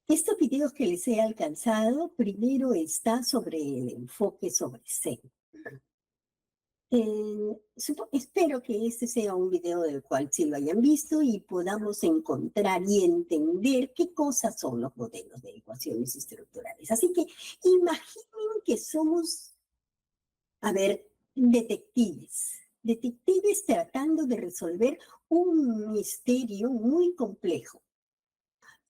Estos videos que les he alcanzado, primero está sobre el enfoque sobre Zen. Espero que este sea un video del cual sí lo hayan visto y podamos encontrar y entender qué cosas son los modelos de ecuaciones estructurales. Así que imaginen que somos, a ver, detectives tratando de resolver un misterio muy complejo,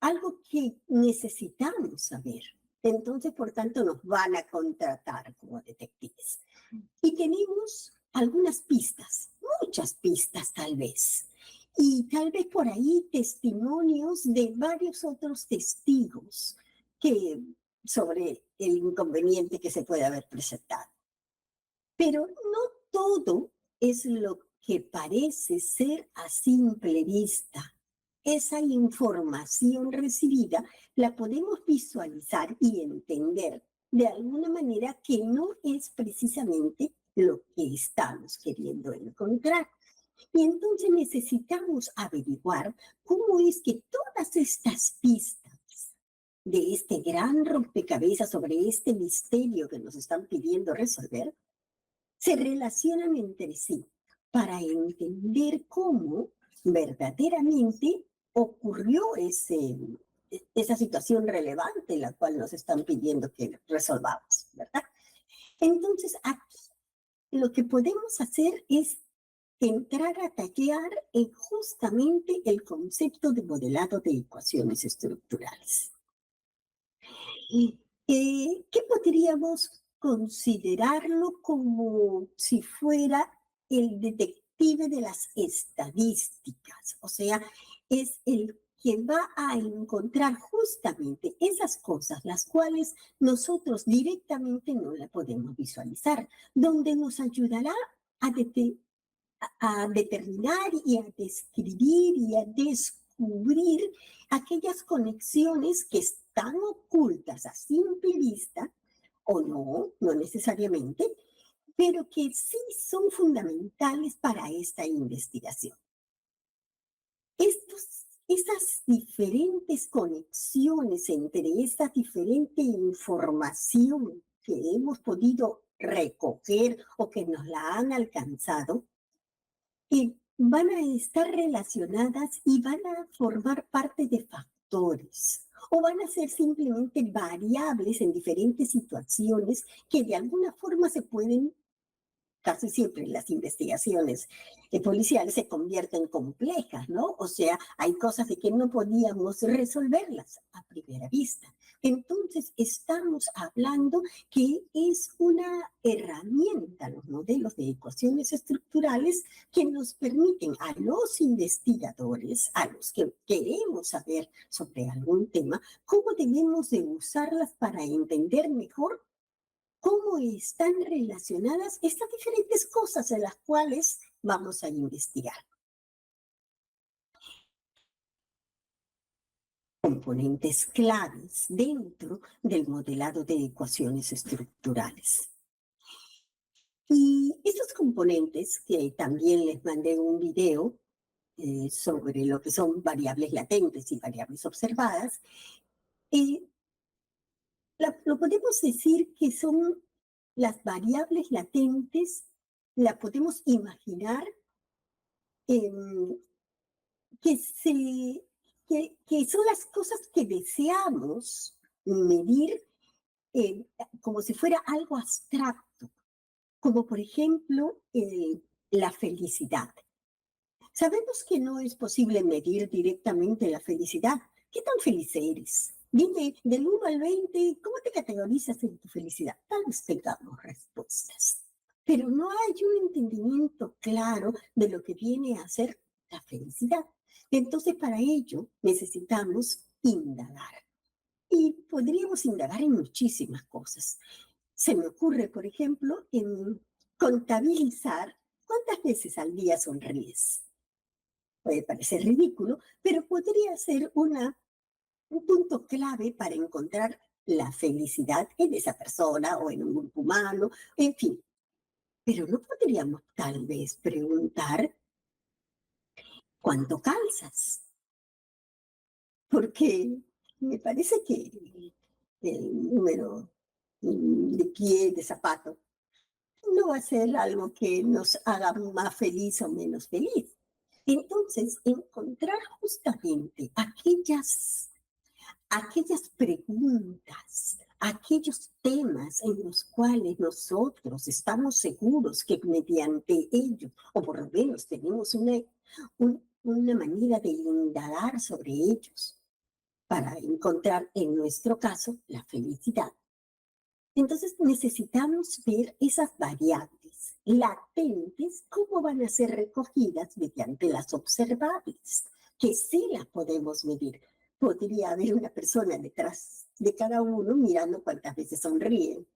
algo que necesitamos saber. Entonces, por tanto, nos van a contratar como detectives. Y tenemos algunas pistas, muchas pistas tal vez. Y tal vez por ahí testimonios de varios otros testigos que, sobre el inconveniente que se puede haber presentado. Pero no todo es lo que parece ser a simple vista. Esa información recibida la podemos visualizar y entender de alguna manera que no es precisamente lo que estamos queriendo encontrar. Y entonces necesitamos averiguar cómo es que todas estas pistas de este gran rompecabezas sobre este misterio que nos están pidiendo resolver se relacionan entre sí para entender cómo verdaderamente ocurrió esa situación relevante la cual nos están pidiendo que resolvamos, ¿verdad? Entonces, aquí lo que podemos hacer es entrar a tallar en justamente el concepto de modelado de ecuaciones estructurales. ¿Qué podríamos considerarlo como si fuera el detective de las estadísticas? O sea, es el que va a encontrar justamente esas cosas, las cuales nosotros directamente no la podemos visualizar, donde nos ayudará a, a determinar y a describir y a descubrir aquellas conexiones que están ocultas a simple vista, o no, no necesariamente, pero que sí son fundamentales para esta investigación. Esas diferentes conexiones entre esta diferente información que hemos podido recoger o que nos la han alcanzado, que van a estar relacionadas y van a formar parte de factores o van a ser simplemente variables en diferentes situaciones que de alguna forma se pueden, casi siempre las investigaciones policiales se convierten complejas, ¿no? O sea, hay cosas de que no podíamos resolverlas a primera vista. Entonces, estamos hablando que es una herramienta, los modelos de ecuaciones estructurales, que nos permiten a los investigadores, a los que queremos saber sobre algún tema, cómo debemos de usarlas para entender mejor cómo están relacionadas estas diferentes cosas en las cuales vamos a investigar. Componentes claves dentro del modelado de ecuaciones estructurales. Y estos componentes, que también les mandé un video sobre lo que son variables latentes y variables observadas, lo podemos decir que son las variables latentes, la podemos imaginar que, que son las cosas que deseamos medir como si fuera algo abstracto, como por ejemplo la felicidad. Sabemos que no es posible medir directamente la felicidad. ¿Qué tan feliz eres? Dime, del 1 al 20, ¿cómo te categorizas en tu felicidad? Tal vez tengamos respuestas. Pero no hay un entendimiento claro de lo que viene a ser la felicidad. Entonces, para ello necesitamos indagar. Y podríamos indagar en muchísimas cosas. Se me ocurre, por ejemplo, en contabilizar cuántas veces al día sonríes. Puede parecer ridículo, pero podría ser un punto clave para encontrar la felicidad en esa persona o en un grupo humano, en fin. Pero no podríamos tal vez preguntar cuánto calzas, porque Me parece que el número de pie, de zapato, no va a ser algo que nos haga más feliz o menos feliz. Entonces, encontrar justamente aquellas preguntas, aquellos temas en los cuales nosotros estamos seguros que mediante ellos, o por lo menos tenemos una manera de indagar sobre ellos para encontrar, en nuestro caso, la felicidad. Entonces necesitamos ver esas variables latentes, cómo van a ser recogidas mediante las observables, que sí las podemos medir. Podría haber una persona detrás de cada uno mirando cuántas veces sonríen.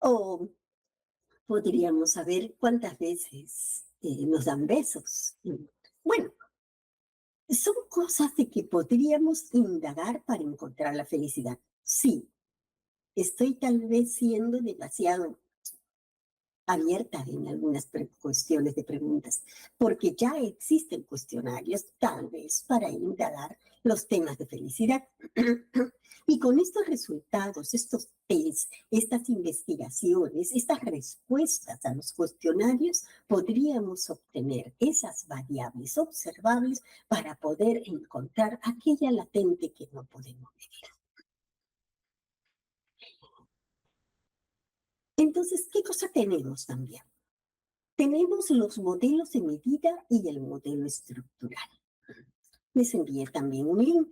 O podríamos saber cuántas veces nos dan besos. Bueno, son cosas de que podríamos indagar para encontrar la felicidad. Sí, estoy tal vez siendo demasiado abierta en algunas cuestiones de preguntas, porque ya existen cuestionarios tal vez para indagar los temas de felicidad. Y con estos resultados, estos test, estas investigaciones, estas respuestas a los cuestionarios, podríamos obtener esas variables observables para poder encontrar aquella latente que no podemos medir. Entonces, ¿qué cosa tenemos también? Tenemos los modelos de medida y el modelo estructural. Les envié también un link.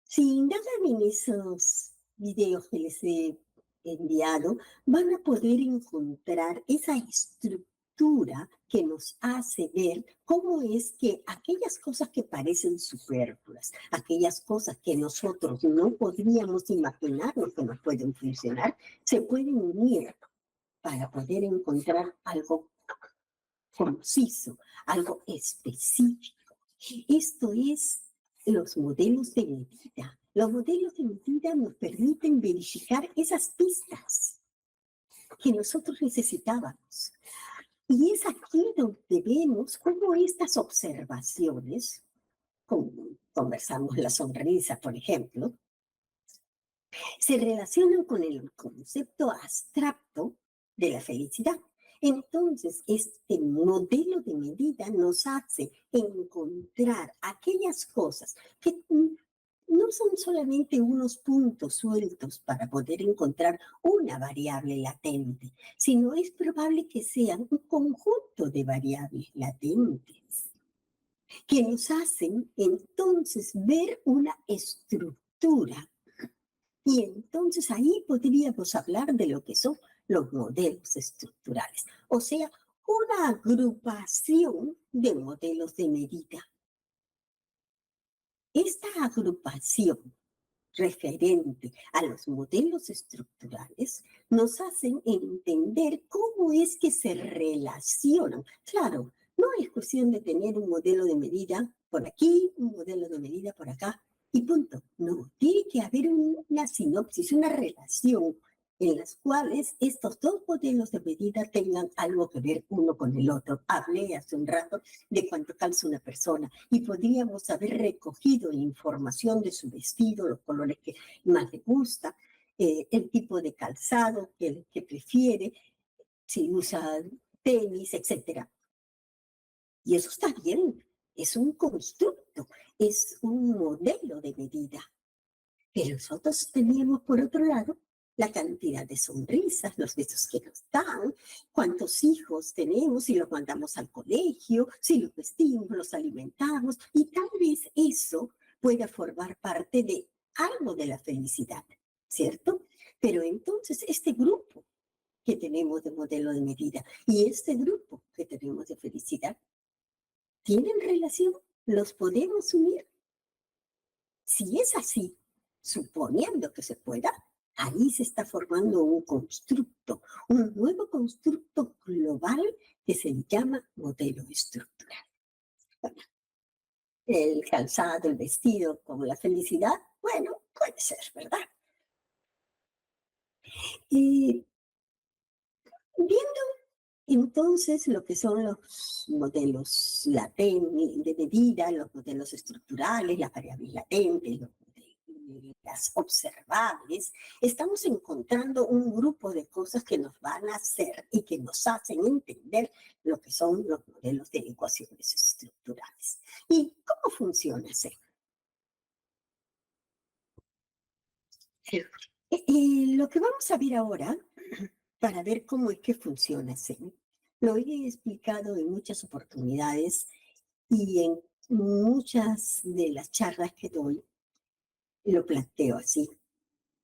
Si indagan en esos videos que les he enviado, van a poder encontrar esa estructura que nos hace ver cómo es que aquellas cosas que parecen superfluas, aquellas cosas que nosotros no podríamos imaginarnos que nos pueden funcionar, se pueden unir para poder encontrar algo conciso, algo específico. Esto es los modelos de medida. Los modelos de medida nos permiten verificar esas pistas que nosotros necesitábamos. Y es aquí donde vemos cómo estas observaciones, como conversamos la sonrisa, por ejemplo, se relacionan con el concepto abstracto de la felicidad. Entonces, este modelo de medida nos hace encontrar aquellas cosas que no son solamente unos puntos sueltos para poder encontrar una variable latente, sino es probable que sean un conjunto de variables latentes que nos hacen entonces ver una estructura y entonces ahí podríamos hablar de lo que son los modelos estructurales, o sea, una agrupación de modelos de medida. Esta agrupación referente a los modelos estructurales nos hacen entender cómo es que se relacionan. Claro, no es cuestión de tener un modelo de medida por aquí, un modelo de medida por acá y punto. No, tiene que haber una sinopsis, una relación en las cuales estos dos modelos de medida tengan algo que ver uno con el otro. Hablé hace un rato de cuánto calza una persona y podríamos haber recogido información de su vestido, los colores que más le gusta, el tipo de calzado que prefiere, si usa tenis, etcétera. Y eso está bien, es un constructo, es un modelo de medida. Pero nosotros teníamos, por otro lado, la cantidad de sonrisas, los besos que nos dan, cuántos hijos tenemos, si los mandamos al colegio, si los vestimos, los alimentamos, y tal vez eso pueda formar parte de algo de la felicidad, ¿cierto? Pero entonces este grupo que tenemos de modelo de medida y este grupo que tenemos de felicidad, ¿tienen relación? ¿Los podemos unir? Si es así, suponiendo que se pueda, ahí se está formando un constructo, un nuevo constructo global que se llama modelo estructural. El calzado, el vestido, como la felicidad, bueno, puede ser, ¿verdad? Y viendo Entonces, lo que son los modelos latentes de medida, los modelos estructurales, las variables latentes, las observables, estamos encontrando un grupo de cosas que nos van a hacer y que nos hacen entender lo que son los modelos de ecuaciones estructurales. ¿Y cómo funciona eso? Lo que vamos a ver ahora, para ver cómo es que funciona SEM, lo he explicado en muchas oportunidades y en muchas de las charlas que doy lo planteo así.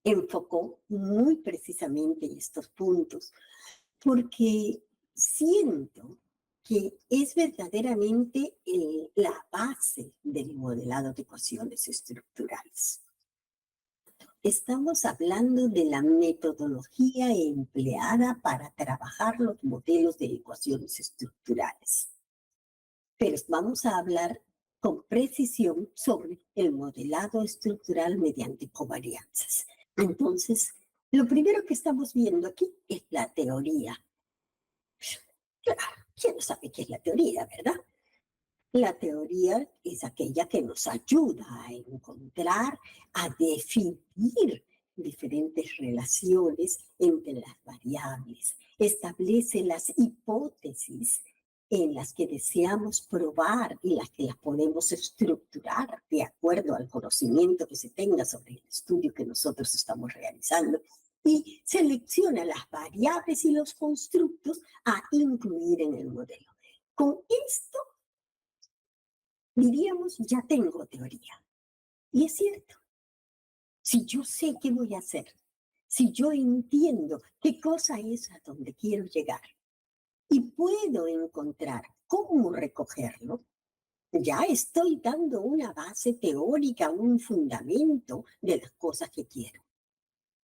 Enfocó muy precisamente estos puntos, porque siento que es verdaderamente la base del modelado de ecuaciones estructurales. Estamos hablando de la metodología empleada para trabajar los modelos de ecuaciones estructurales. Pero vamos a hablar con precisión sobre el modelado estructural mediante covarianzas. Entonces, lo primero que estamos viendo aquí es la teoría. Claro, ¿quién no sabe qué es la teoría, verdad? La teoría es aquella que nos ayuda a encontrar, a definir diferentes relaciones entre las variables, establece las hipótesis en las que deseamos probar y las que las podemos estructurar de acuerdo al conocimiento que se tenga sobre el estudio que nosotros estamos realizando y selecciona las variables y los constructos a incluir en el modelo. Con esto diríamos, ya tengo teoría. Y es cierto, si yo sé qué voy a hacer, si yo entiendo qué cosa es a donde quiero llegar y puedo encontrar cómo recogerlo, ya estoy dando una base teórica, un fundamento de las cosas que quiero.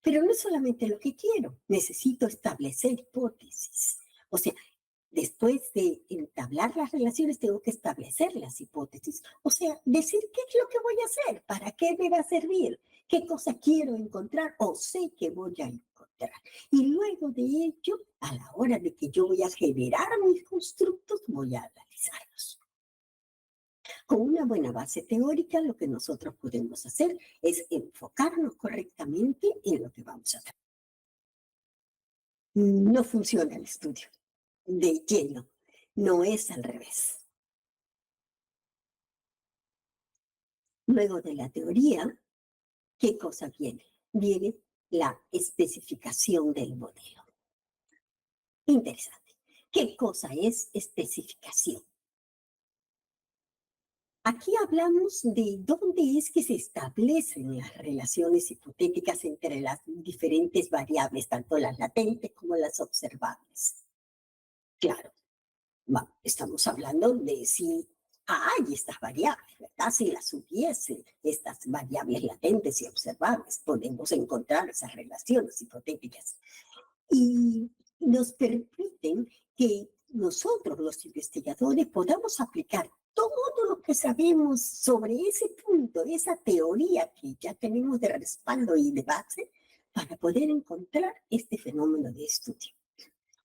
Pero no es solamente lo que quiero, necesito establecer hipótesis. O sea, después de entablar las relaciones, tengo que establecer las hipótesis. O sea, decir qué es lo que voy a hacer, para qué me va a servir, qué cosa quiero encontrar o sé que voy a encontrar. Y luego de ello, a la hora de que yo voy a generar mis constructos, voy a analizarlos. Con una buena base teórica, lo que nosotros podemos hacer es enfocarnos correctamente en lo que vamos a hacer. No funciona el estudio de lleno, no es al revés. Luego de la teoría, ¿qué cosa viene? Viene la especificación del modelo. Interesante. ¿Qué cosa es especificación? Aquí hablamos de dónde es que se establecen las relaciones hipotéticas entre las diferentes variables, tanto las latentes como las observables. Claro, estamos hablando de si hay estas variables, ¿verdad? Si las hubiese, estas variables latentes y observables, podemos encontrar esas relaciones hipotéticas. Y nos permiten que nosotros, los investigadores, podamos aplicar todo lo que sabemos sobre ese punto, esa teoría que ya tenemos de respaldo y de base, para poder encontrar este fenómeno de estudio.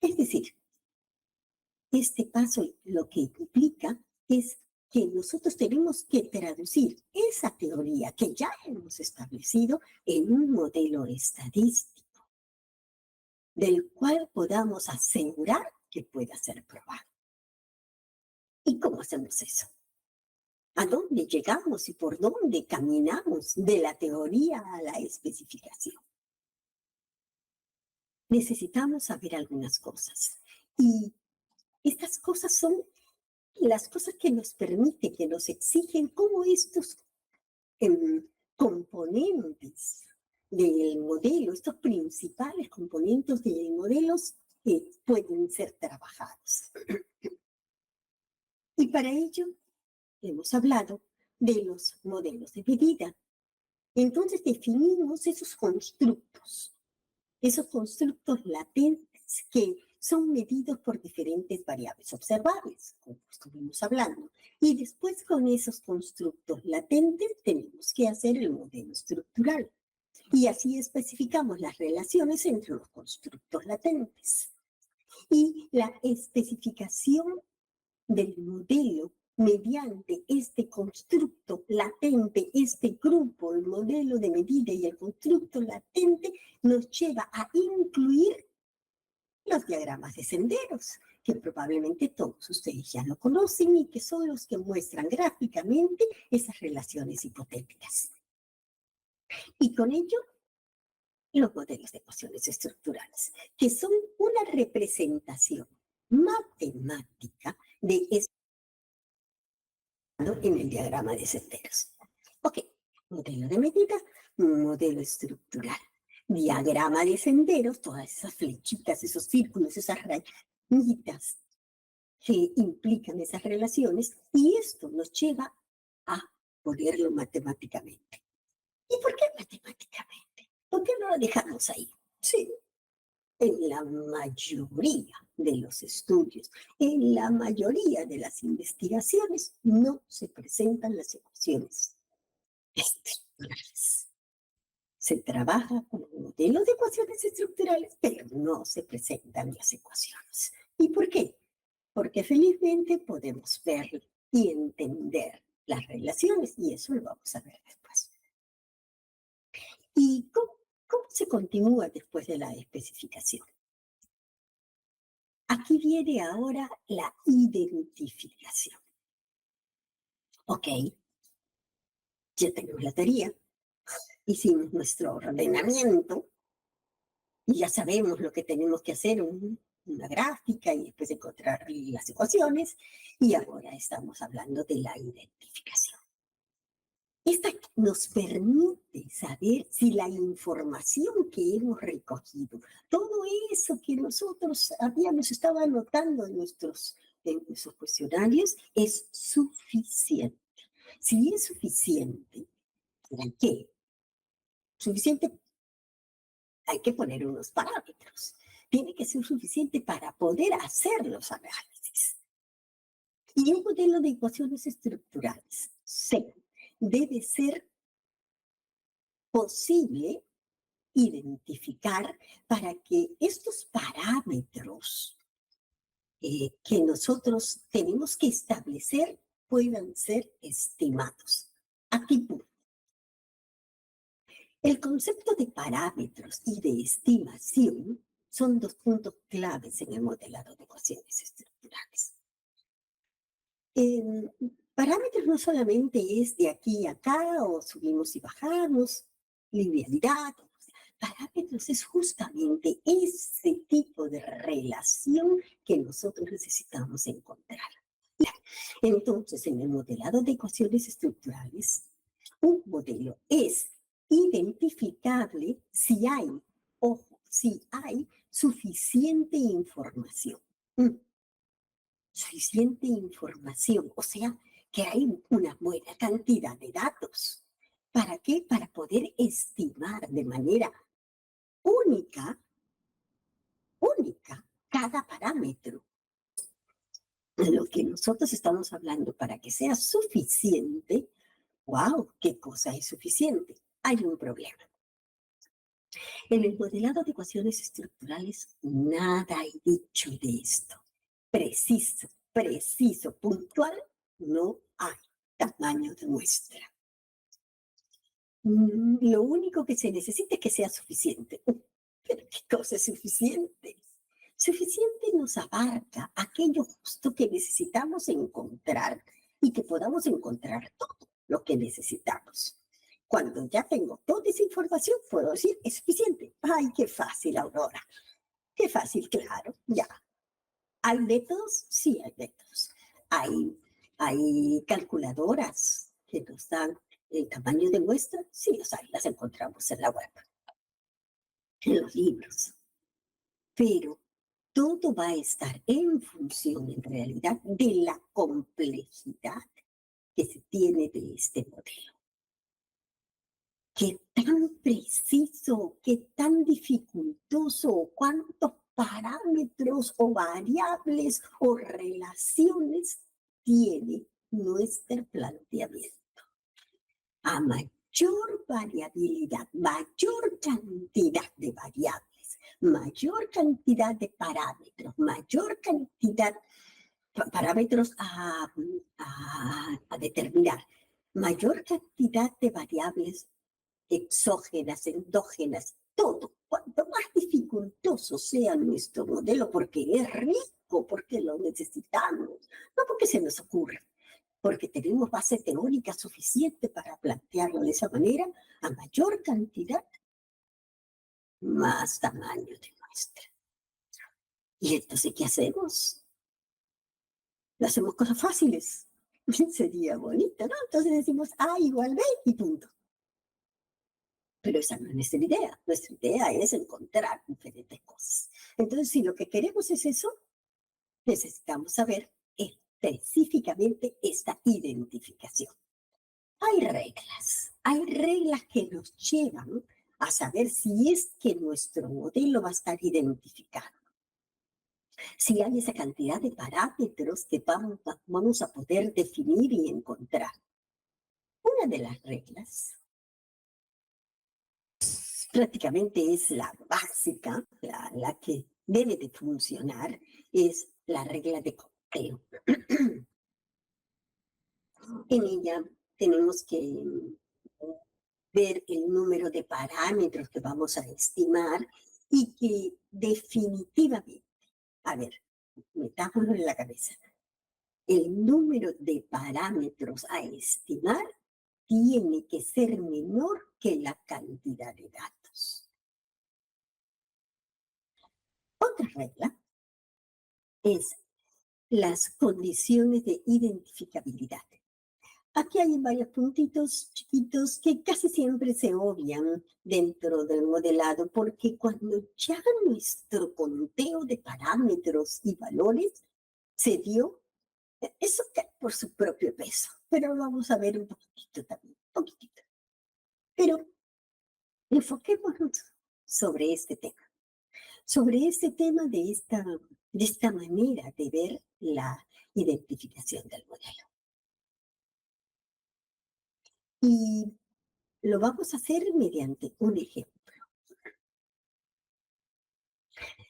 Es decir, este paso lo que implica es que nosotros tenemos que traducir esa teoría que ya hemos establecido en un modelo estadístico, del cual podamos asegurar que pueda ser probado. ¿Y cómo hacemos eso? ¿A dónde llegamos y por dónde caminamos de la teoría a la especificación? Necesitamos saber algunas cosas. Y estas cosas son las cosas que nos permiten, que nos exigen cómo estos componentes del modelo, estos principales componentes del modelo pueden ser trabajados. Y para ello hemos hablado de los modelos de medida. Entonces definimos esos constructos latentes que son medidos por diferentes variables observables, como estuvimos hablando. Y después con esos constructos latentes tenemos que hacer el modelo estructural. Y así especificamos las relaciones entre los constructos latentes. Y la especificación del modelo mediante este constructo latente, este grupo, el modelo de medida y el constructo latente, nos lleva a incluir los diagramas de senderos, que probablemente todos ustedes ya lo conocen y que son los que muestran gráficamente esas relaciones hipotéticas. Y con ello, los modelos de ecuaciones estructurales, que son una representación matemática de esto en el diagrama de senderos. Ok, modelo de medida, modelo estructural, diagrama de senderos, todas esas flechitas, esos círculos, esas rayitas que implican esas relaciones, y esto nos lleva a ponerlo matemáticamente. ¿Y por qué matemáticamente? ¿Por qué no lo dejamos ahí? Sí, en la mayoría de los estudios, en la mayoría de las investigaciones, no se presentan las ecuaciones estructurales. Se trabaja con un modelo de ecuaciones estructurales, pero no se presentan las ecuaciones. ¿Y por qué? Porque felizmente podemos ver y entender las relaciones, y eso lo vamos a ver después. ¿Y cómo se continúa después de la especificación? Aquí viene ahora la identificación. Ok, ya tenemos la teoría, hicimos nuestro ordenamiento y ya sabemos lo que tenemos que hacer, una gráfica y después encontrar las ecuaciones, y ahora estamos hablando de la identificación. Esta nos permite saber si la información que hemos recogido, todo eso que nosotros habíamos estado anotando en nuestros cuestionarios, es suficiente. Si es suficiente, ¿para qué? Suficiente, hay que poner unos parámetros. Tiene que ser suficiente para poder hacer los análisis. Y un modelo de ecuaciones estructurales, C, debe ser posible identificar para que estos parámetros que nosotros tenemos que establecer puedan ser estimados. Aquí, el concepto de parámetros y de estimación son dos puntos claves en el modelado de ecuaciones estructurales. Parámetros no solamente es de aquí a acá o subimos y bajamos, linealidad. Parámetros es justamente ese tipo de relación que nosotros necesitamos encontrar. Entonces, en el modelado de ecuaciones estructurales, un modelo es identificable si hay, ojo, si hay suficiente información. Suficiente información, o sea, que hay una buena cantidad de datos. ¿Para qué? Para poder estimar de manera única, cada parámetro. Lo que nosotros estamos hablando para que sea suficiente, wow, ¿qué cosa es suficiente? Hay un problema. En el modelado de ecuaciones estructurales, nada hay dicho de esto. Preciso, puntual, no hay tamaño de muestra. Lo único que se necesita es que sea suficiente. ¿Pero qué cosa es suficiente? Suficiente nos abarca aquello justo que necesitamos encontrar y que podamos encontrar todo lo que necesitamos. Cuando ya tengo toda esa información, puedo decir, es suficiente. ¡Ay, qué fácil, Aurora! Qué fácil, claro, ya. ¿Hay métodos? Sí, hay métodos. Hay calculadoras que nos dan el tamaño de muestra. Sí, las encontramos en la web, en los libros. Pero todo va a estar en función, en realidad, de la complejidad que se tiene de este modelo. ¿Qué tan preciso, qué tan dificultoso, cuántos parámetros o variables o relaciones tiene nuestro planteamiento? A mayor variabilidad, mayor cantidad de variables mayor cantidad de parámetros, mayor cantidad parámetros a determinar, mayor cantidad de variables exógenas, endógenas, todo. Cuanto más dificultoso sea nuestro modelo, porque es rico, porque lo necesitamos, no porque se nos ocurre, porque tenemos base teórica suficiente para plantearlo de esa manera, a mayor cantidad, más tamaño de muestra. Y entonces, ¿qué hacemos? Lo hacemos cosas fáciles. Sería bonito, ¿no? Entonces decimos A igual B y punto. Pero esa no es nuestra idea. Nuestra idea es encontrar diferentes cosas. Entonces, si lo que queremos es eso, necesitamos saber específicamente esta identificación. Hay reglas que nos llevan a saber si es que nuestro modelo va a estar identificado. Si hay esa cantidad de parámetros que vamos a poder definir y encontrar. Una de las reglas prácticamente es la básica, la que debe de funcionar, es la regla de conteo. En ella tenemos que ver el número de parámetros que vamos a estimar y que definitivamente, a ver, metámoslo en la cabeza, el número de parámetros a estimar tiene que ser menor que la cantidad de datos. Otra regla es las condiciones de identificabilidad. Aquí hay varios puntitos chiquitos que casi siempre se obvian dentro del modelado, porque cuando ya nuestro conteo de parámetros y valores se dio, eso cae por su propio peso, pero lo vamos a ver un poquitito también, un poquitito. Pero enfoquémonos sobre este tema. Sobre este tema de esta manera de ver la identificación del modelo. Y lo vamos a hacer mediante un ejemplo.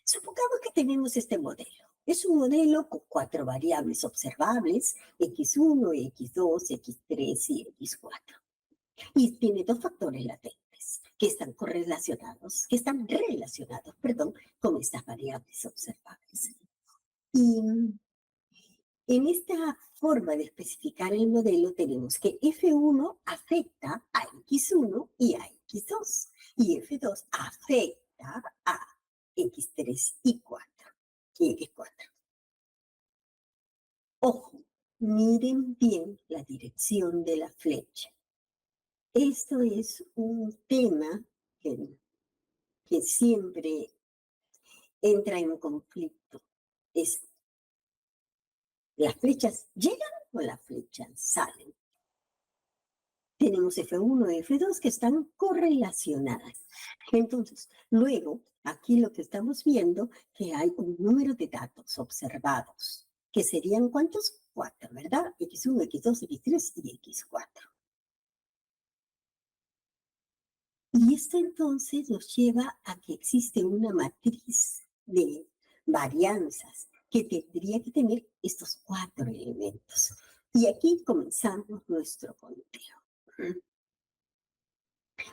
Supongamos que tenemos este modelo. Es un modelo con 4 variables observables, x1, x2, x3 y x4. Y tiene 2 factores latentes que están relacionados, con estas variables observables. Y en esta forma de especificar el modelo tenemos que F1 afecta a X1 y a X2, y F2 afecta a X3 y X4. Ojo, miren bien la dirección de la flecha. Esto es un tema que siempre entra en conflicto. Es, ¿las flechas llegan o las flechas salen? Tenemos F1 y F2 que están correlacionadas. Entonces, luego, aquí lo que estamos viendo, que hay un número de datos observados, que serían ¿cuántos? 4, ¿verdad? X1, X2, X3 y X4. Y esto entonces nos lleva a que existe una matriz de varianzas que tendría que tener estos 4 elementos. Y aquí comenzamos nuestro conteo.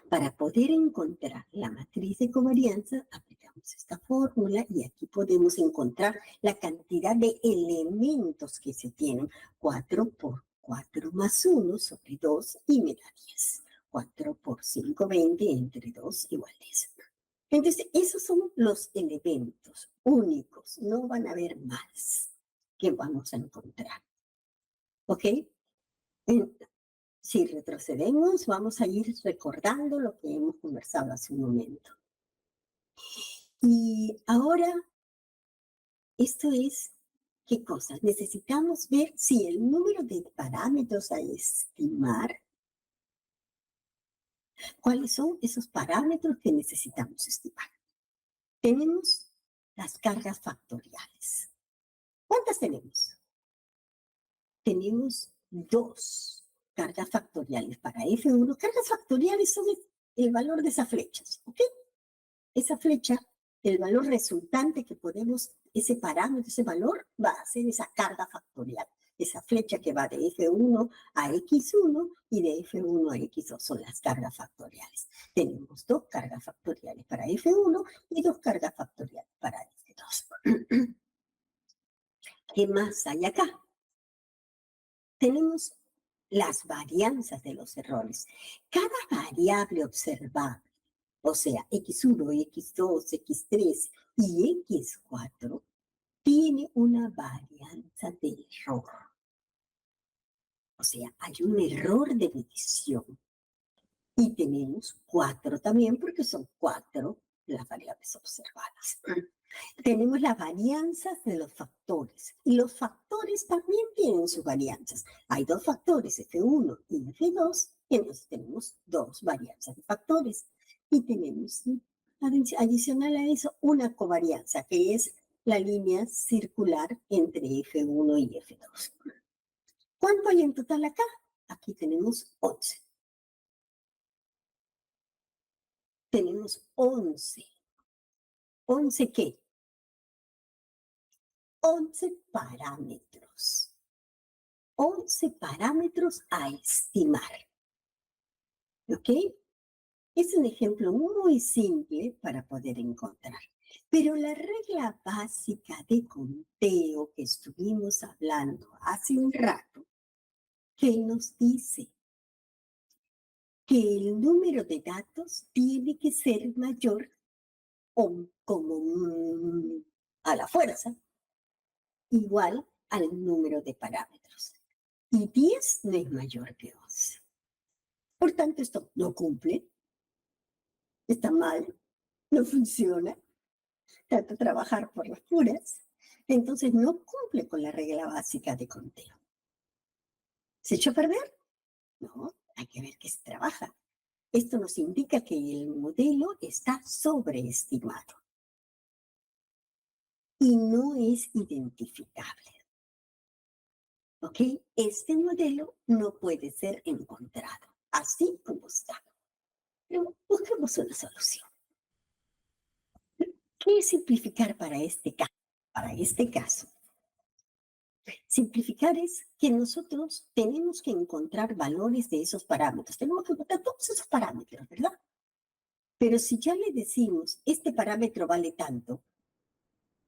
Para poder encontrar la matriz de covarianza, aplicamos esta fórmula y aquí podemos encontrar la cantidad de elementos que se tienen. 4 por 4 más 1 sobre 2 y me da 10. 4 por 5, 20, entre 2 igual 10. Entonces, esos son los elementos únicos. No van a haber más que vamos a encontrar. ¿Ok? Si retrocedemos, vamos a ir recordando lo que hemos conversado hace un momento. Y ahora, esto es, ¿qué cosa? Necesitamos ver si el número de parámetros a estimar, ¿cuáles son esos parámetros que necesitamos estimar? Tenemos las cargas factoriales. ¿Cuántas tenemos? Tenemos 2 cargas factoriales para F1. Cargas factoriales son el valor de esas flechas, ¿ok? Esa flecha el valor resultante que podemos, ese parámetro, ese valor, va a ser esa carga factorial. Esa flecha que va de F1 a X1 y de F1 a X2 son las cargas factoriales. Tenemos dos cargas factoriales para F1 y dos cargas factoriales para F2. ¿Qué más hay acá? Tenemos las varianzas de los errores. Cada variable observable, o sea, X1, X2, X3 y X4, tiene una varianza de error. O sea, hay un error de medición. Y tenemos 4 también, porque son 4 las variables observadas. Tenemos las varianzas de los factores. Y los factores también tienen sus varianzas. Hay dos factores, F1 y F2, y entonces tenemos dos varianzas de factores. Y tenemos, adicional a eso, una covarianza, que es la línea circular entre F1 y F2. ¿Cuánto hay en total acá? Aquí tenemos 11. Tenemos 11. ¿11 qué? 11 parámetros. 11 parámetros a estimar. ¿Ok? Es un ejemplo muy simple para poder encontrar. Pero la regla básica de conteo que estuvimos hablando hace un rato, que nos dice que el número de datos tiene que ser mayor o como a la fuerza, igual al número de parámetros. Y 10 no es mayor que 11. Por tanto, esto no cumple, está mal, no funciona, trata de trabajar por las puras, entonces no cumple con la regla básica de conteo. ¿Se echó a perder? No, hay que ver qué se trabaja. Esto nos indica que el modelo está sobreestimado y no es identificable. ¿Ok? Este modelo no puede ser encontrado, así como está. Pero busquemos una solución. ¿Qué es simplificar para este caso? Para este caso, simplificar es que nosotros tenemos que encontrar valores de esos parámetros. Tenemos que encontrar todos esos parámetros, ¿verdad? Pero si ya le decimos, este parámetro vale tanto,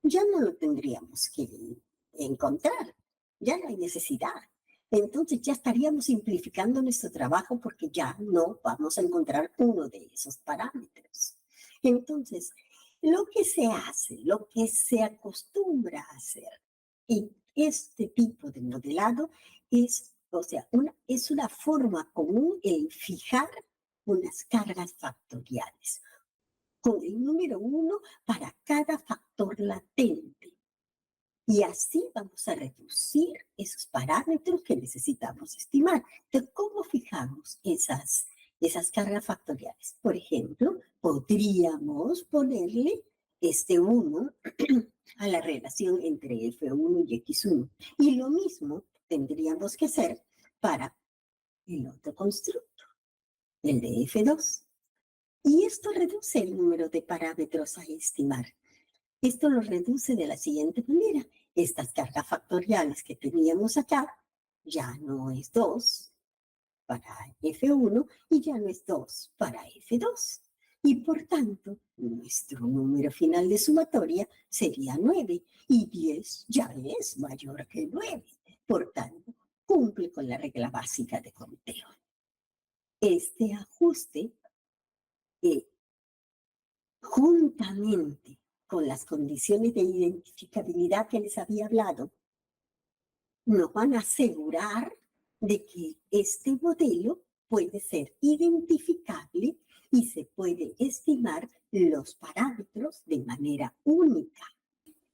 ya no lo tendríamos que encontrar. Ya no hay necesidad. Entonces ya estaríamos simplificando nuestro trabajo porque ya no vamos a encontrar uno de esos parámetros. Entonces, lo que se hace, lo que se acostumbra a hacer en este tipo de modelado es, o sea, es una forma común el fijar unas cargas factoriales con el número 1 para cada factor latente. Y así vamos a reducir esos parámetros que necesitamos estimar. Entonces, ¿cómo fijamos esas cargas factoriales? Por ejemplo, podríamos ponerle este 1 a la relación entre F1 y X1. Y lo mismo tendríamos que hacer para el otro constructo, el de F2. Y esto reduce el número de parámetros a estimar. Esto lo reduce de la siguiente manera. Estas cargas factoriales que teníamos acá ya no es 2 para F1 y ya no es 2 para F2. Y por tanto, nuestro número final de sumatoria sería 9 y 10 ya es mayor que 9. Por tanto, cumple con la regla básica de conteo. Este ajuste juntamente con las condiciones de identificabilidad que les había hablado, nos van a asegurar de que este modelo puede ser identificable y se puede estimar los parámetros de manera única.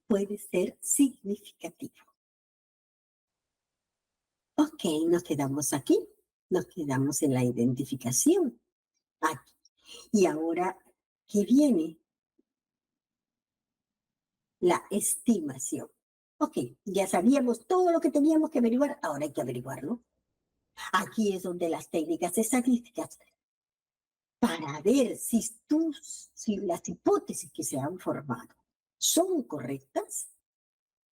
Puede ser significativo. Ok, nos quedamos aquí. Nos quedamos en la identificación. Aquí. Y ahora, ¿qué viene? La estimación. Ok, ya sabíamos todo lo que teníamos que averiguar, ahora hay que averiguarlo. Aquí es donde las técnicas estadísticas para ver si las hipótesis que se han formado son correctas,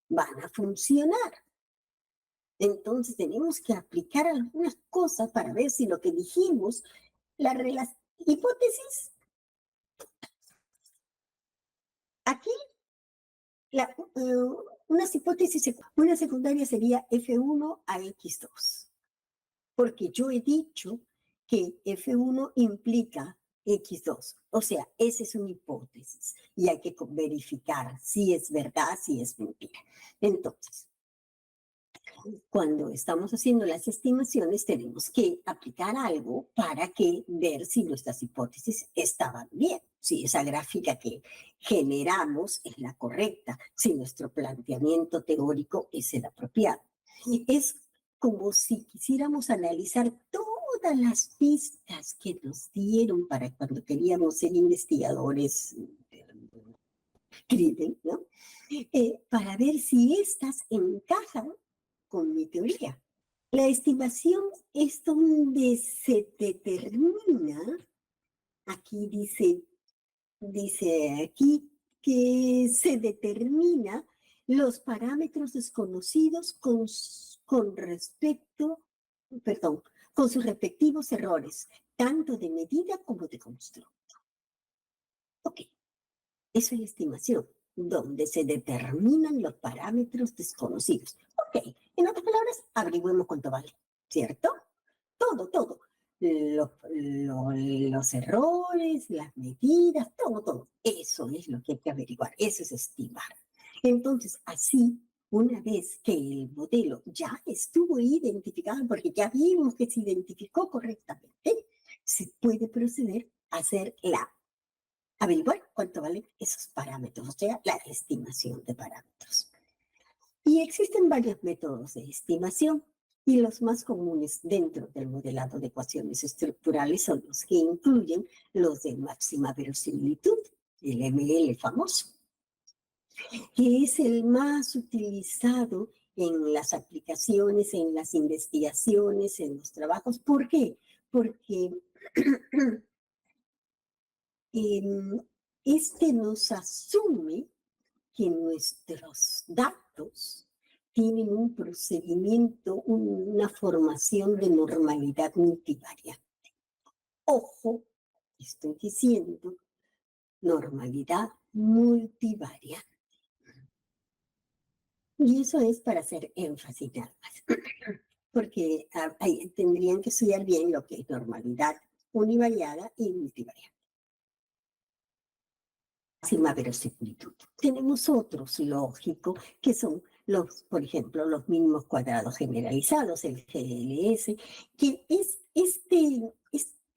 van a funcionar. Entonces tenemos que aplicar algunas cosas para ver si lo que dijimos, la hipótesis, aquí una secundaria sería F1 a X2, porque yo he dicho que F1 implica X2, o sea, esa es una hipótesis y hay que verificar si es verdad, si es mentira. Entonces, cuando estamos haciendo las estimaciones, tenemos que aplicar algo para ver si nuestras hipótesis estaban bien, si esa gráfica que generamos es la correcta, si nuestro planteamiento teórico es el apropiado. Es como si quisiéramos analizar todas las pistas que nos dieron para cuando queríamos ser investigadores crimen, ¿no? Para ver si estas encajan con mi teoría. La estimación es donde se determina, aquí dice aquí que se determina los parámetros desconocidos con respecto, perdón, con sus respectivos errores, tanto de medida como de constructo. Ok, eso es la estimación, donde se determinan los parámetros desconocidos. Ok, en otras palabras, averigüemos cuánto vale, ¿cierto? Todo. Los errores, las medidas, todo. Eso es lo que hay que averiguar, eso es estimar. Entonces, así, una vez que el modelo ya estuvo identificado, porque ya vimos que se identificó correctamente, se puede proceder a hacer averiguar cuánto valen esos parámetros, o sea, la estimación de parámetros. Y existen varios métodos de estimación y los más comunes dentro del modelado de ecuaciones estructurales son los que incluyen los de máxima verosimilitud, el ML famoso, que es el más utilizado en las aplicaciones, en las investigaciones, en los trabajos. ¿Por qué? Porque este nos asume que nuestros datos tienen un procedimiento, una formación de normalidad multivariante. Ojo, estoy diciendo normalidad multivariante. Y eso es para hacer énfasis nada más, porque tendrían que estudiar bien lo que es normalidad univariada y multivariante. Máxima verosimilitud. Tenemos otros lógicos que son por ejemplo, los mínimos cuadrados generalizados, el GLS, que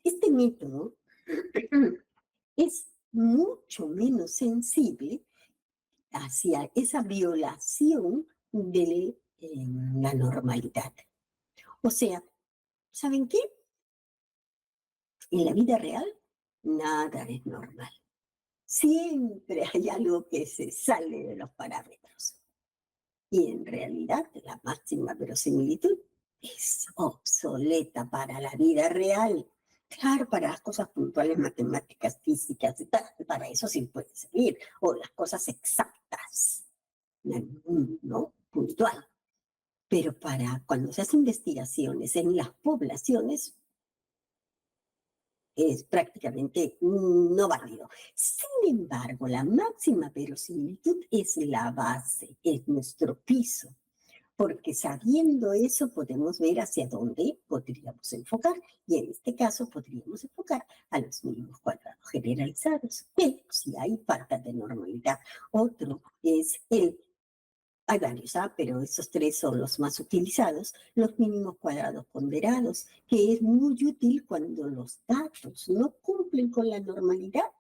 este método es mucho menos sensible hacia esa violación de la normalidad. O sea, ¿saben qué? En la vida real, nada es normal. Siempre hay algo que se sale de los parámetros. Y en realidad la máxima verosimilitud es obsoleta para la vida real. Claro, para las cosas puntuales, matemáticas, físicas, para eso sí puede servir. O las cosas exactas, ¿no? Puntual. Pero para cuando se hacen investigaciones en las poblaciones, es prácticamente no válido. Sin embargo, la máxima verosimilitud es la base, es nuestro piso, porque sabiendo eso podemos ver hacia dónde podríamos enfocar, y en este caso podríamos enfocar a los mínimos cuadrados generalizados, pero si hay falta de normalidad. Otro es hay varios, pero esos tres son los más utilizados, los mínimos cuadrados ponderados, que es muy útil cuando los datos no cumplen con la normalidad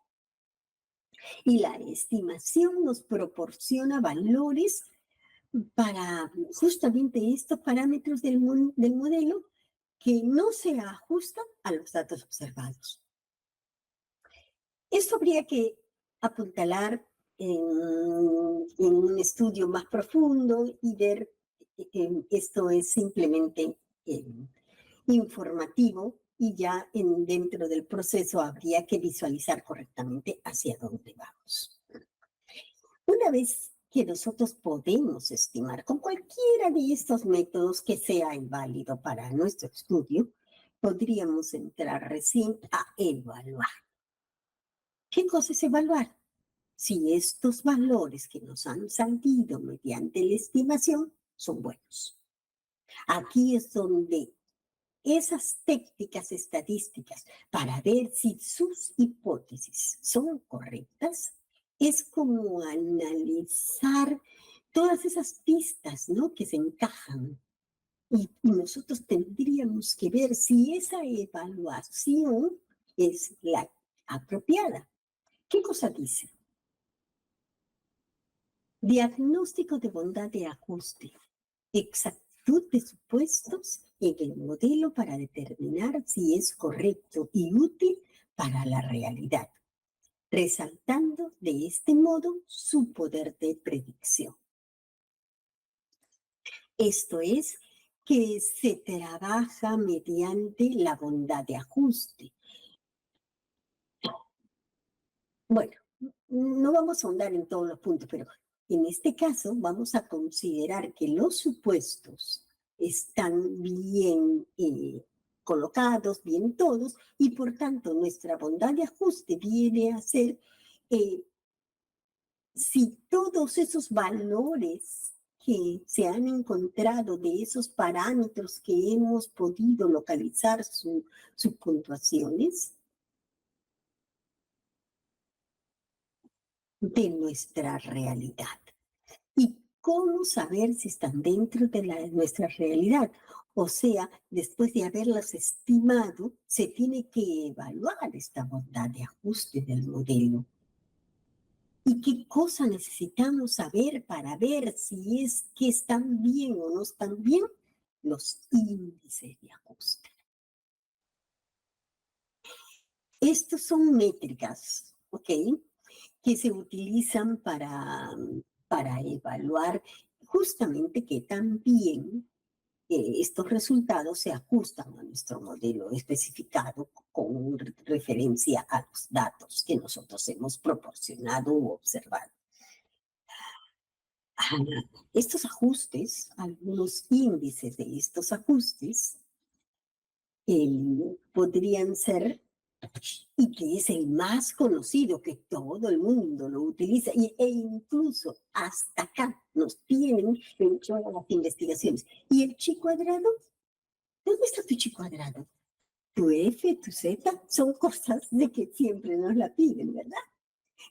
y la estimación nos proporciona valores para justamente estos parámetros del modelo que no se ajustan a los datos observados. Esto habría que apuntalar en un estudio más profundo y ver, esto es simplemente informativo y ya dentro del proceso habría que visualizar correctamente hacia dónde vamos. Una vez que nosotros podemos estimar con cualquiera de estos métodos que sea el válido para nuestro estudio, podríamos entrar recién a evaluar. ¿Qué cosa es evaluar? Si estos valores que nos han salido mediante la estimación son buenos. Aquí es donde esas técnicas estadísticas para ver si sus hipótesis son correctas es como analizar todas esas pistas, ¿no? Que se encajan. Y nosotros tendríamos que ver si esa evaluación es la apropiada. ¿Qué cosa dice? Diagnóstico de bondad de ajuste. Exactitud de supuestos en el modelo para determinar si es correcto y útil para la realidad, resaltando de este modo su poder de predicción. Esto es que se trabaja mediante la bondad de ajuste. Bueno, no vamos a ahondar en todos los puntos, pero en este caso vamos a considerar que los supuestos están bien colocados, bien todos, y por tanto nuestra bondad de ajuste viene a ser si todos esos valores que se han encontrado de esos parámetros que hemos podido localizar sus puntuaciones de nuestra realidad. ¿Y cómo saber si están dentro de nuestra realidad? O sea, después de haberlas estimado, se tiene que evaluar esta bondad de ajuste del modelo. ¿Y qué cosa necesitamos saber para ver si es que están bien o no están bien? Los índices de ajuste. Estos son métricas, ¿ok? Que se utilizan para evaluar justamente que también estos resultados se ajustan a nuestro modelo especificado con referencia a los datos que nosotros hemos proporcionado u observado. Estos ajustes, algunos índices de estos ajustes, podrían ser, y que es el más conocido, que todo el mundo lo utiliza, e incluso hasta acá nos tienen hecho las investigaciones. ¿Y el chi cuadrado? ¿Dónde está tu chi cuadrado? Tu F, tu Z, son cosas de que siempre nos la piden, ¿verdad?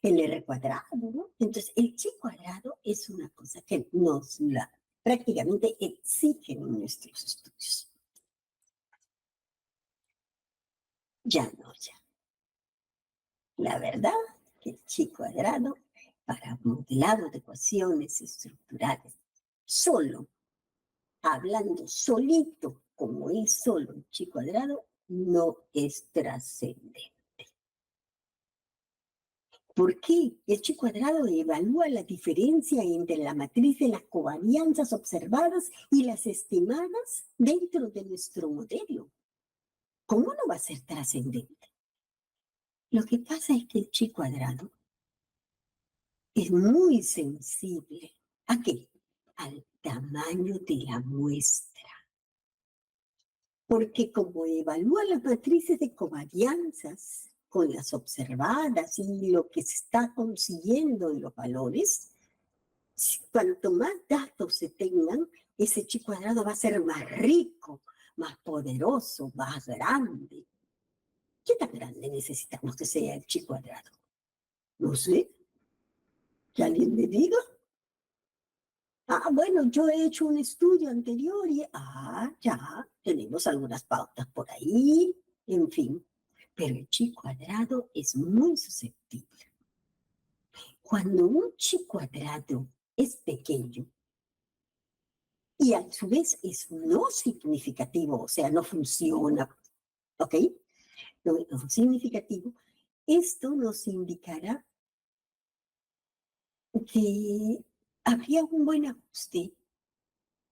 El R cuadrado, ¿no? Entonces, el chi cuadrado es una cosa que nos la prácticamente exigen en nuestros estudios. Ya no, ya. La verdad que el chi cuadrado para modelado de ecuaciones estructurales, solo, hablando solito, como es solo el chi cuadrado, no es trascendente. ¿Por qué? El chi cuadrado evalúa la diferencia entre la matriz de las covarianzas observadas y las estimadas dentro de nuestro modelo. ¿Cómo no va a ser trascendente? Lo que pasa es que el chi cuadrado es muy sensible. ¿A qué? Al tamaño de la muestra. Porque como evalúa las matrices de covarianzas con las observadas y lo que se está consiguiendo en los valores, cuanto más datos se tengan, ese chi cuadrado va a ser más rico, más poderoso, más grande. ¿Qué tan grande necesitamos que sea el chi cuadrado? No sé. ¿Que alguien me diga? Bueno, yo he hecho un estudio anterior y, ya, tenemos algunas pautas por ahí, en fin. Pero el chi cuadrado es muy susceptible. Cuando un chi cuadrado es pequeño y a su vez es no significativo, o sea, no funciona, ¿ok? No significativo, esto nos indicará que habría un buen ajuste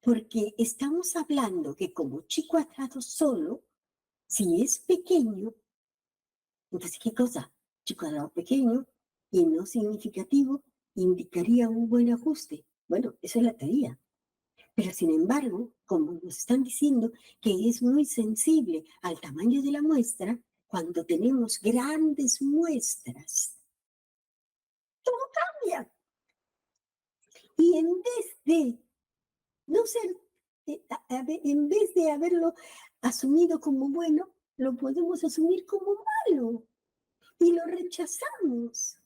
porque estamos hablando que como chi cuadrado solo Si es pequeño, entonces, ¿qué cosa? Chico cuadrado pequeño y no significativo indicaría un buen ajuste. Bueno, esa es la teoría. Pero sin embargo, como nos están diciendo que es muy sensible al tamaño de la muestra, cuando tenemos grandes muestras, cambia. Y en vez de no ser, en vez de haberlo asumido como bueno, lo podemos asumir como malo y lo rechazamos.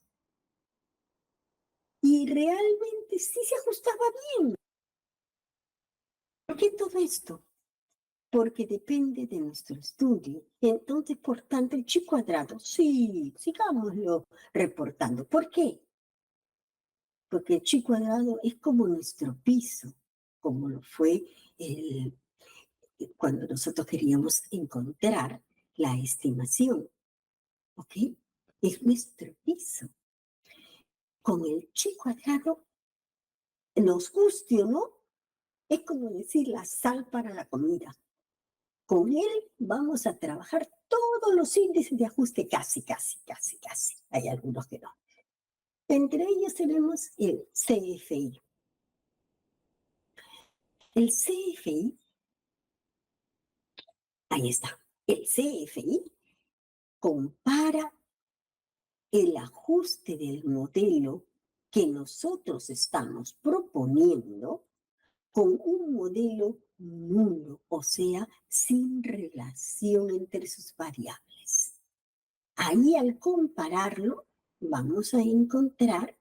Y realmente sí se ajustaba bien. ¿Por qué todo esto? Porque depende de nuestro estudio. Entonces, por tanto, el chi cuadrado, sí, sigámoslo reportando. ¿Por qué? Porque el chi cuadrado es como nuestro piso, como lo fue el, cuando nosotros queríamos encontrar la estimación, ¿ok? Es nuestro piso. Con el chi cuadrado, nos guste o no, es como decir la sal para la comida. Con él vamos a trabajar todos los índices de ajuste, casi. Hay algunos que no. Entre ellos tenemos el CFI. El CFI, ahí está. El CFI compara el ajuste del modelo que nosotros estamos proponiendo con un modelo nulo, o sea, sin relación entre sus variables. Ahí al compararlo, vamos a encontrar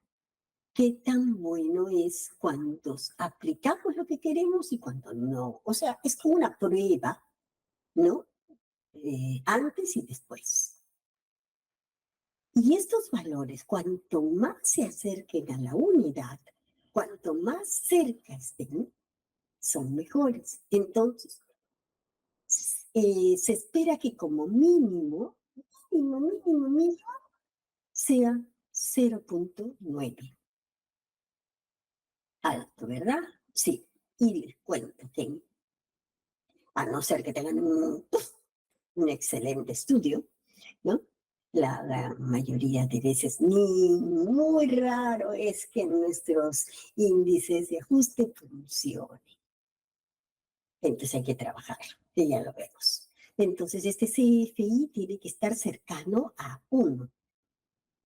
qué tan bueno es cuando aplicamos lo que queremos y cuando no. O sea, es como una prueba, ¿no? Antes y después. Y estos valores, cuanto más se acerquen a la unidad, cuanto más cerca estén, son mejores. Entonces, se espera que como mínimo, sea 0.9. Alto, ¿verdad? Sí. Y les cuento que, a no ser que tengan un excelente estudio, ¿no? La mayoría de veces ni muy raro es que nuestros índices de ajuste funcionen. Entonces hay que trabajar, que ya lo vemos. Entonces este CFI tiene que estar cercano a 1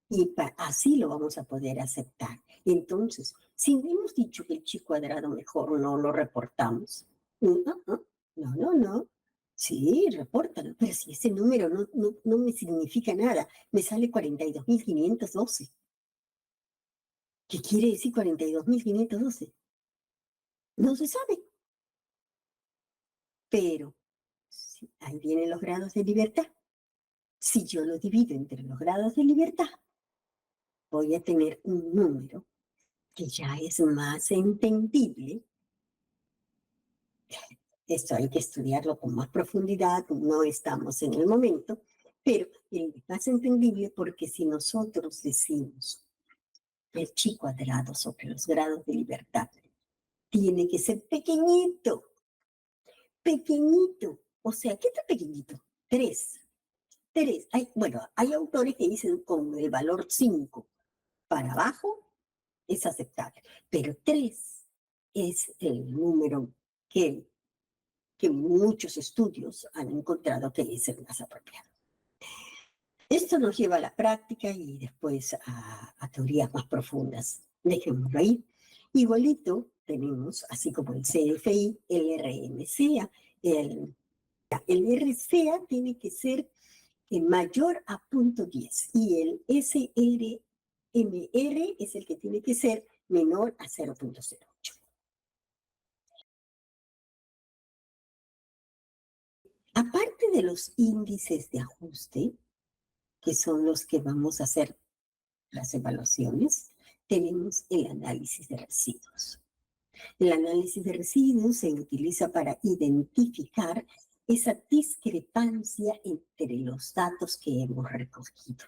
y así lo vamos a poder aceptar. Entonces, si hemos dicho que el chi cuadrado mejor no lo reportamos, no. Sí, repórtalo, pero si ese número no me significa nada, me sale 42.512. ¿Qué quiere decir 42.512? No se sabe, pero sí, ahí vienen los grados de libertad. Si yo lo divido entre los grados de libertad, voy a tener un número que ya es más entendible. Esto hay que estudiarlo con más profundidad, no estamos en el momento, pero es más entendible porque si nosotros decimos el chi cuadrado sobre los grados de libertad tiene que ser pequeñito. O sea, ¿qué está pequeñito? 3. Bueno, hay autores que dicen con el valor 5 para abajo es aceptable, pero 3 es el número que muchos estudios han encontrado que es el más apropiado. Esto nos lleva a la práctica y después a teorías más profundas. Dejémoslo ahí. Igualito tenemos, así como el CFI, el RMCA. El RCA tiene que ser mayor a 0.10 y el SRMR es el que tiene que ser menor a 0.08. Aparte de los índices de ajuste, que son los que vamos a hacer las evaluaciones, tenemos el análisis de residuos. El análisis de residuos se utiliza para identificar esa discrepancia entre los datos que hemos recogido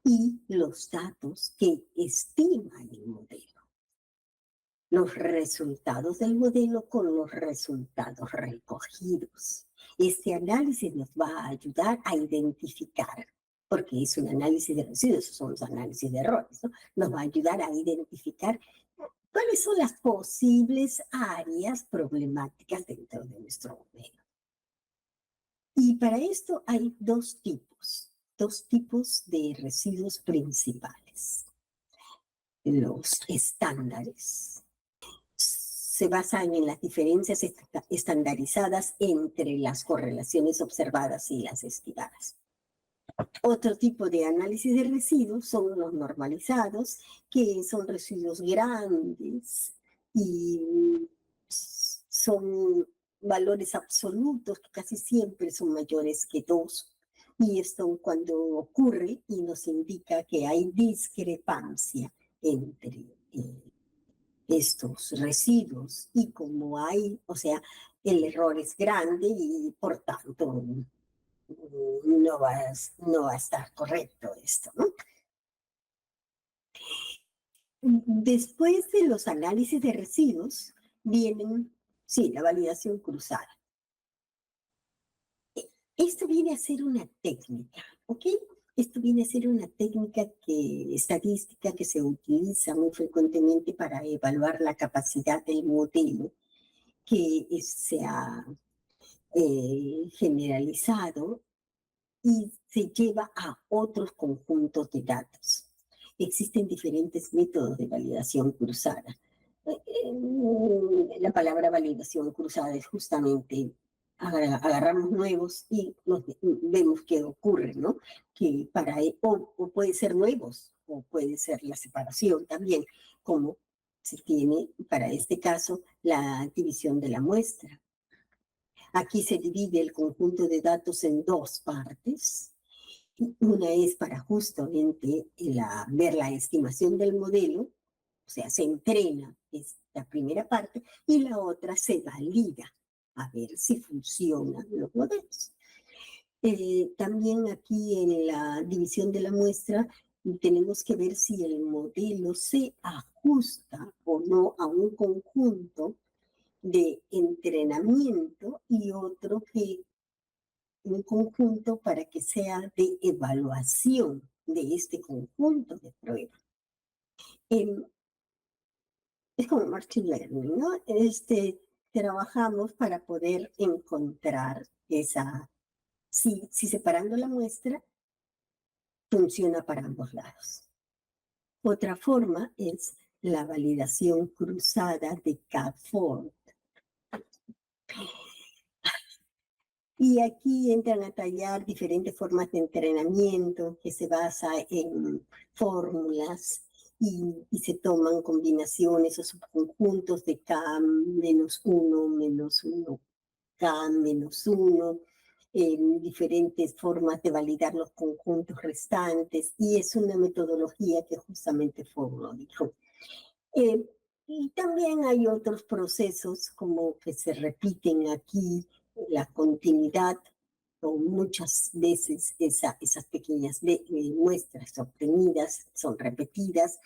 y los datos que estima el modelo. Los resultados del modelo con los resultados recogidos. Este análisis nos va a ayudar a identificar, porque es un análisis de residuos, esos son los análisis de errores, ¿no? Nos va a ayudar a identificar cuáles son las posibles áreas problemáticas dentro de nuestro modelo. Y para esto hay dos tipos de residuos principales. Los estándares se basan en las diferencias estandarizadas entre las correlaciones observadas y las estimadas. Otro tipo de análisis de residuos son los normalizados, que son residuos grandes y son valores absolutos que casi siempre son mayores que 2. Y esto cuando ocurre y nos indica que hay discrepancia entre estos residuos y como hay, o sea, el error es grande y por tanto no va a estar correcto esto, ¿no? Después de los análisis de residuos vienen, sí, la validación cruzada. Esto viene a ser una técnica, ¿ok? Esto viene a ser una técnica estadística que se utiliza muy frecuentemente para evaluar la capacidad del modelo que se ha generalizado y se lleva a otros conjuntos de datos. Existen diferentes métodos de validación cruzada. La palabra validación cruzada es justamente agarramos nuevos y vemos qué ocurre, ¿no? Que o puede ser nuevos, o puede ser la separación también, como se tiene para este caso la división de la muestra. Aquí se divide el conjunto de datos en dos partes. Una es para justamente ver la estimación del modelo, o sea, se entrena, es la primera parte, y la otra se valida, a ver si funcionan los modelos. También aquí en la división de la muestra tenemos que ver si el modelo se ajusta o no a un conjunto de entrenamiento y otro que un conjunto para que sea de evaluación de este conjunto de pruebas. Es como Machine Learning, ¿no? Trabajamos para poder encontrar si separando la muestra funciona para ambos lados. Otra forma es la validación cruzada de CAFOR. Y aquí entran a tallar diferentes formas de entrenamiento que se basa en fórmulas y se toman combinaciones o subconjuntos de K-1, -1, K-1, en diferentes formas de validar los conjuntos restantes, y es una metodología que justamente Fogg dijo. Y también hay otros procesos como que se repiten aquí, la continuidad, o muchas veces esas pequeñas muestras obtenidas son repetidas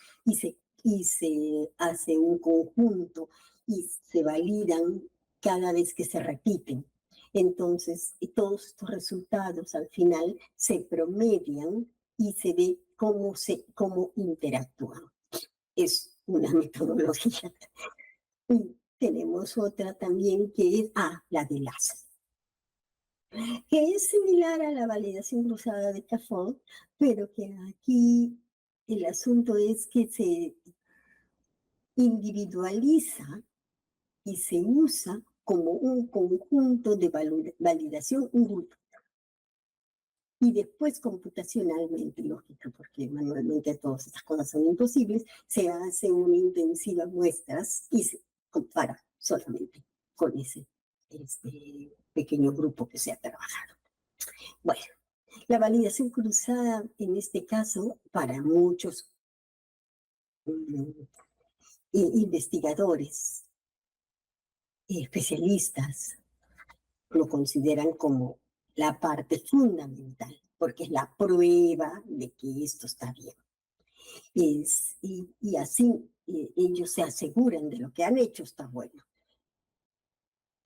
y se hace un conjunto y se validan cada vez que se repiten. Entonces, todos estos resultados al final se promedian y se ve cómo interactúan. Es una metodología. Y tenemos otra también que es la de láser, que es similar a la validación cruzada de Cafón, pero que aquí el asunto es que se individualiza y se usa como un conjunto de validación, un grupo. Y después computacionalmente, lógico, porque manualmente todas estas cosas son imposibles, se hace una intensiva muestras y se compara solamente con ese pequeño grupo que se ha trabajado. Bueno, la validación cruzada en este caso para muchos investigadores, especialistas, lo consideran como la parte fundamental, porque es la prueba de que esto está bien. Y así ellos se aseguran de lo que han hecho está bueno.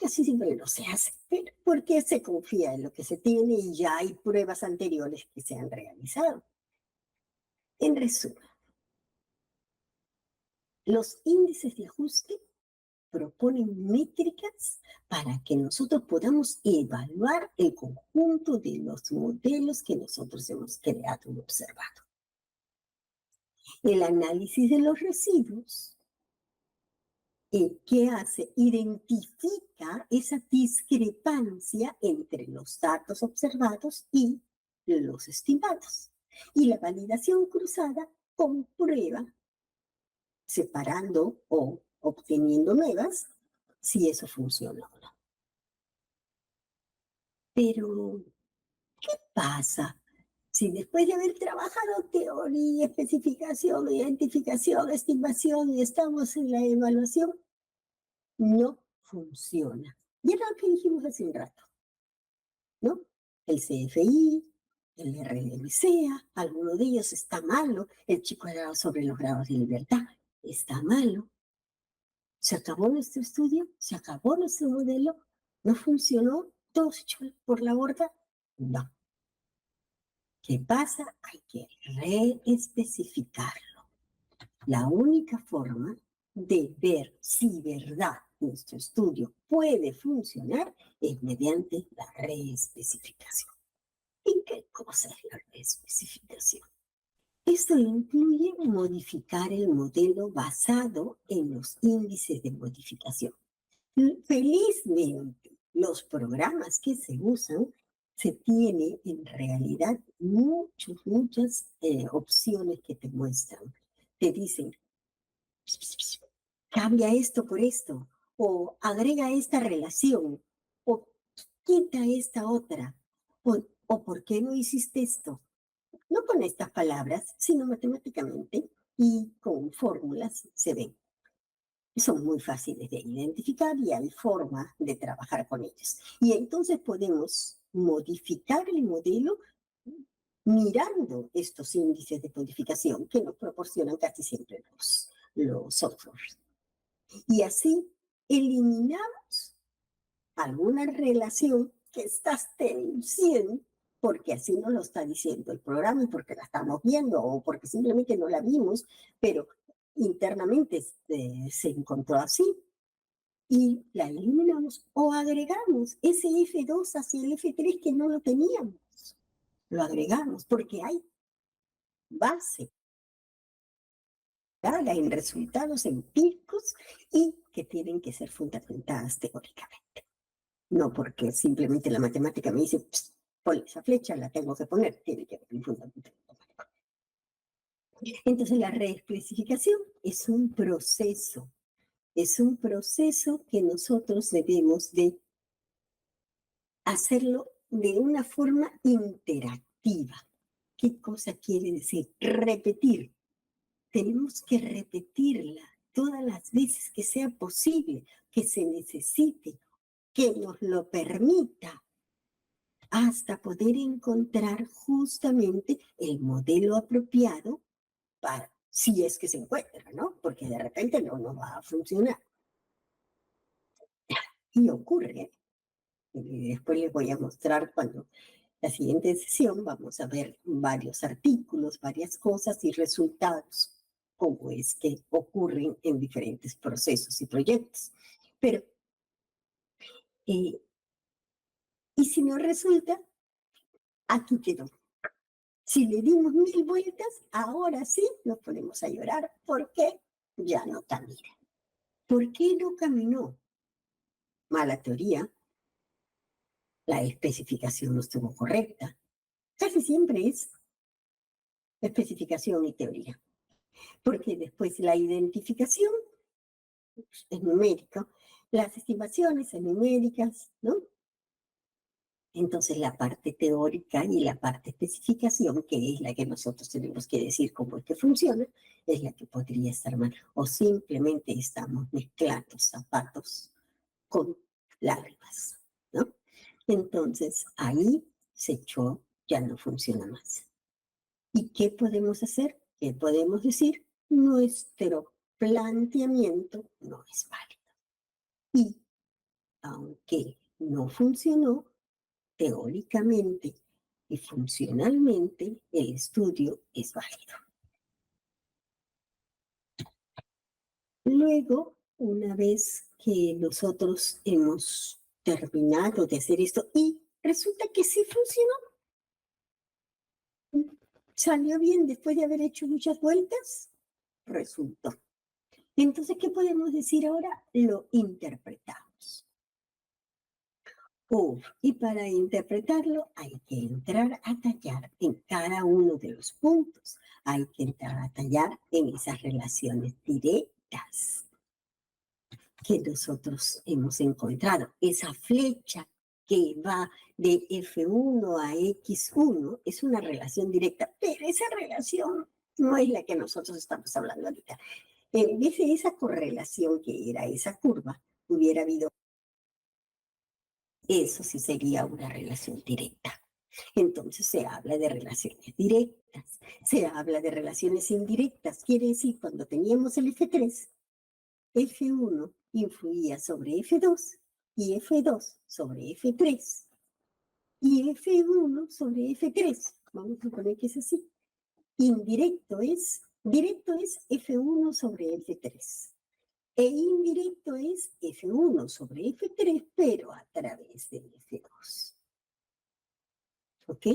casi siempre no se hace, pero porque se confía en lo que se tiene y ya hay pruebas anteriores que se han realizado. En resumen, los índices de ajuste proponen métricas para que nosotros podamos evaluar el conjunto de los modelos que nosotros hemos creado y observado. El análisis de los residuos, ¿qué hace? Identifica esa discrepancia entre los datos observados y los estimados. Y la validación cruzada comprueba, separando o obteniendo nuevas, si eso funciona o no. Pero, ¿qué pasa si después de haber trabajado teoría, especificación, identificación, estimación y estamos en la evaluación, no funciona? Y era lo que dijimos hace un rato, ¿no? El CFI, el RLMCA, alguno de ellos está malo, el chico era sobre los grados de libertad, está malo. Se acabó nuestro estudio, se acabó nuestro modelo, no funcionó, todo se echó por la borda. No. ¿Qué pasa? Hay que reespecificarlo. La única forma de ver si verdad nuestro estudio puede funcionar es mediante la reespecificación. ¿Y qué cosa es la reespecificación? Esto incluye modificar el modelo basado en los índices de modificación. Felizmente, los programas que se usan, se tiene en realidad muchas opciones que te muestran. Te dicen, cambia esto por esto, o agrega esta relación, o quita esta otra, o ¿por qué no hiciste esto? No con estas palabras, sino matemáticamente y con fórmulas se ven. Son muy fáciles de identificar y hay forma de trabajar con ellos. Y entonces podemos modificar el modelo mirando estos índices de codificación que nos proporcionan casi siempre los softwares. Y así eliminamos alguna relación que estás teniendo, porque así nos lo está diciendo el programa y porque la estamos viendo o porque simplemente no la vimos, pero internamente se encontró así y la eliminamos o agregamos ese F2 hacia el F3 que no lo teníamos. Lo agregamos porque hay base en resultados empíricos y que tienen que ser fundamentadas teóricamente. No porque simplemente la matemática me dice, pon esa flecha, la tengo que poner, tiene que haber un fundamento matemático. Entonces la reespecificación es un proceso que nosotros debemos de hacerlo de una forma interactiva. ¿Qué cosa quiere decir? Repetir. Tenemos que repetirla todas las veces que sea posible, que se necesite, que nos lo permita, hasta poder encontrar justamente el modelo apropiado para, si es que se encuentra, ¿no? Porque de repente no va a funcionar. Y ocurre, y después les voy a mostrar cuando la siguiente sesión vamos a ver varios artículos, varias cosas y resultados, cómo es que ocurren en diferentes procesos y proyectos. Pero, y si no resulta, aquí quedó. Si le dimos 1000 vueltas, ahora sí nos ponemos a llorar porque ya no camina. ¿Por qué no caminó? Mala teoría, la especificación no estuvo correcta. Casi siempre es especificación y teoría. Porque después la identificación es numérica, las estimaciones son numéricas, ¿no? Entonces la parte teórica y la parte especificación, que es la que nosotros tenemos que decir cómo es que funciona, es la que podría estar mal. O simplemente estamos mezclando zapatos con lágrimas, ¿no? Entonces ahí se echó, ya no funciona más. ¿Y qué podemos hacer? ¿Qué podemos decir? Nuestro planteamiento no es válido. Y aunque no funcionó, teóricamente y funcionalmente el estudio es válido. Luego, una vez que nosotros hemos terminado de hacer esto y resulta que sí funcionó, salió bien después de haber hecho muchas vueltas, resultó. Entonces, ¿qué podemos decir ahora? Lo interpretamos. Y para interpretarlo hay que entrar a tallar en cada uno de los puntos. Hay que entrar a tallar en esas relaciones directas que nosotros hemos encontrado. Esa flecha que va de F1 a X1 es una relación directa, pero esa relación no es la que nosotros estamos hablando ahorita. En vez de esa correlación que era esa curva, hubiera habido, eso sí sería una relación directa. Entonces se habla de relaciones directas, se habla de relaciones indirectas. Quiere decir, cuando teníamos el F3, F1 influía sobre F2 y F2 sobre F3 y F1 sobre F3. Vamos a poner que es así. Directo es F1 sobre F3. E indirecto es F1 sobre F3, pero a través de F2. ¿Ok?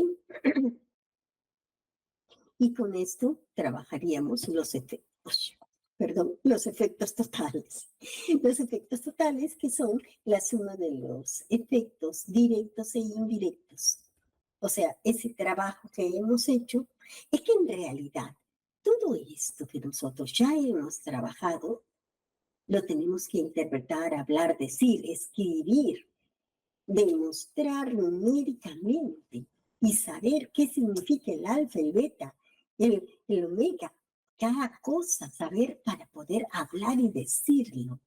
Y con esto trabajaríamos los efectos totales. Los efectos totales que son la suma de los efectos directos e indirectos. O sea, ese trabajo que hemos hecho es que en realidad todo esto que nosotros ya hemos trabajado lo tenemos que interpretar, hablar, decir, escribir, demostrar numéricamente y saber qué significa el alfa, el beta, el omega, cada cosa, saber para poder hablar y decirlo.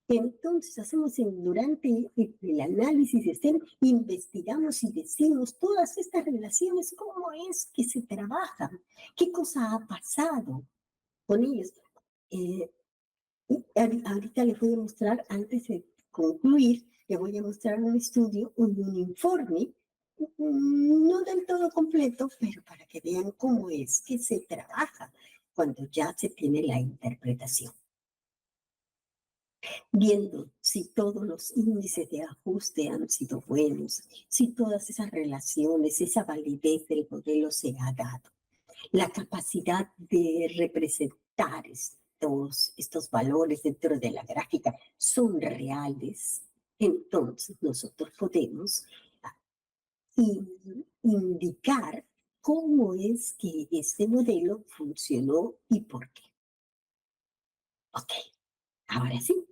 Entonces hacemos durante el análisis de STEM, investigamos y decimos todas estas relaciones, cómo es que se trabajan, qué cosa ha pasado con ellos. Ahorita les voy a mostrar, antes de concluir, les voy a mostrar un estudio, un informe, no del todo completo, pero para que vean cómo es que se trabaja cuando ya se tiene la interpretación. Viendo si todos los índices de ajuste han sido buenos, si todas esas relaciones, esa validez del modelo se ha dado, la capacidad de representar estos valores dentro de la gráfica son reales, entonces nosotros podemos indicar cómo es que este modelo funcionó y por qué. Ok, ahora sí.